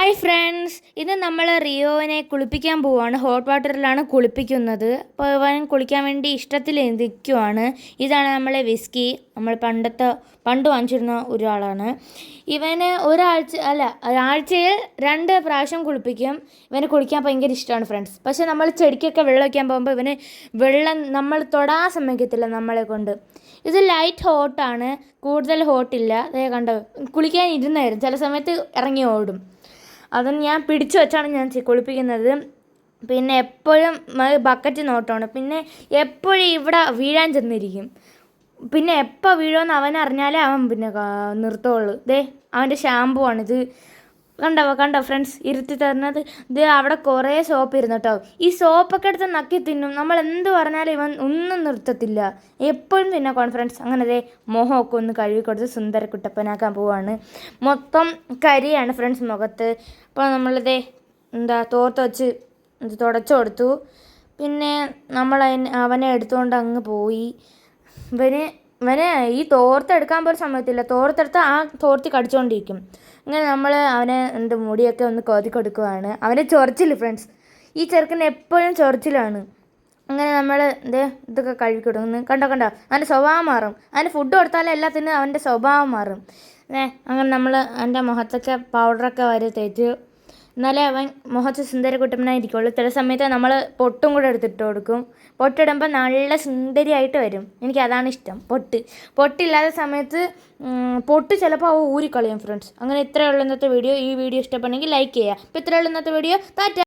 Hi friends, ഇത് നമ്മൾ റിയോനെ കുളിപ്പിക്കാൻ പോവുകയാണ്. ഹോട്ട് വാട്ടറിലാണ് കുളിപ്പിക്കുന്നത്. അപ്പോൾ അവൻ കുളിക്കാൻ വേണ്ടി ഇഷ്ടത്തിൽ നിൽക്കുവാണ്. ഇതാണ് നമ്മളെ വിസ്കി. നമ്മൾ പണ്ട് വാങ്ങിച്ചിരുന്ന ഒരാളാണ്. ഇവന് ഒരാഴ്ചയിൽ 2 പ്രാവശ്യം കുളിപ്പിക്കും. ഇവന് കുളിക്കാൻ ഭയങ്കര ഇഷ്ടമാണ് ഫ്രണ്ട്സ്. പക്ഷേ നമ്മൾ ചെടിക്കൊക്കെ വെള്ളം വയ്ക്കാൻ പോകുമ്പോൾ ഇവന് വെള്ളം നമ്മൾ തൊടാൻ സമ്മതിക്കത്തില്ല നമ്മളെ കൊണ്ട്. ഇത് ലൈറ്റ് ഹോട്ടാണ്, കൂടുതൽ ഹോട്ടില്ല. അതേ കണ്ടോ, കുളിക്കാൻ ഇരുന്നായിരുന്നു, ചില സമയത്ത് ഇറങ്ങി ഓടും. അതൊന്ന് ഞാൻ പിടിച്ചു വെച്ചാണ് ഞാൻ കുളിപ്പിക്കുന്നത്. പിന്നെ എപ്പോഴും ബക്കറ്റ് നോട്ടമാണ്. പിന്നെ എപ്പോഴും ഇവിടെ വീഴാൻ ചെന്നിരിക്കും. പിന്നെ എപ്പോൾ വീഴുമെന്ന് അവനറിഞ്ഞാലേ അവൻ പിന്നെ നിർത്തുള്ളൂ. അവൻ്റെ ഷാമ്പു ആണിത്. കണ്ടോ ഫ്രണ്ട്സ്, ഇരുത്തി തരുന്നത്. അവിടെ കുറേ സോപ്പ് ഇരുന്നു കേട്ടോ. ഈ സോപ്പൊക്കെ എടുത്ത് നക്കി തിന്നും. നമ്മൾ എന്ത് പറഞ്ഞാലും ഇവൻ ഒന്നും നിർത്തത്തില്ല. എപ്പോഴും തിന്നാ കോൺഫിഡൻസ്. അങ്ങനെ മുഖമൊക്കെ ഒന്ന് കഴുകി കൊടുത്ത് സുന്ദര കുട്ടപ്പനാക്കാൻ പോവാണ്. മൊത്തം കരിയാണ് ഫ്രണ്ട്സ് മുഖത്ത്. അപ്പോൾ നമ്മളിതേ തോർത്ത് വെച്ച് തുടച്ചു കൊടുത്തു. പിന്നെ നമ്മൾ അവനെ എടുത്തുകൊണ്ട് അങ്ങ് പോയി. ഇവന് ഈ തോർത്തെടുക്കാൻ പോലും സമയത്തില്ല. തോർത്തെടുത്ത് ആ തോർത്തി കടിച്ചുകൊണ്ടിരിക്കും. ഇങ്ങനെ നമ്മൾ അവനെ മുടിയൊക്കെ ഒന്ന് കോതി കൊടുക്കുവാണ്. അവൻ്റെ ചൊറിച്ചിൽ ഫ്രണ്ട്സ്, ഈ ചെറുക്കന് എപ്പോഴും ചൊറിച്ചിലാണ്. അങ്ങനെ നമ്മൾ ഇതൊക്കെ കഴുകി കൊടുക്കുന്നു. കണ്ടോ അവൻ്റെ സ്വഭാവം മാറും. അവന് ഫുഡ് കൊടുത്താലും എല്ലാത്തിനും അവൻ്റെ സ്വഭാവം മാറും. അങ്ങനെ നമ്മൾ അവൻ്റെ മുഖത്തൊക്കെ പൗഡറൊക്കെ തേച്ച്, എന്നാലേ അവൻ മുഖത്ത് സുന്ദര കുട്ടപ്പനായിരിക്കുള്ളൂ. ചില സമയത്ത് നമ്മൾ പൊട്ടും കൂടെ എടുത്തിട്ട് കൊടുക്കും. പൊട്ടിടുമ്പോൾ നല്ല സുന്ദരിയായിട്ട് വരും. എനിക്കതാണ് ഇഷ്ടം. പൊട്ടില്ലാത്ത സമയത്ത് പൊട്ട് ചിലപ്പോൾ ഊരിക്കളയും ഫ്രണ്ട്സ്. അങ്ങനെ ഇത്രയേ ഉള്ളൂ ഇന്നത്തെ വീഡിയോ. ഈ വീഡിയോ ഇഷ്ടപ്പെടുന്നെങ്കിൽ ലൈക്ക് ചെയ്യുക. അപ്പോൾ ഇത്രയേ ഉള്ളൂ ഇന്നത്തെ വീഡിയോ. ടാറ്റ.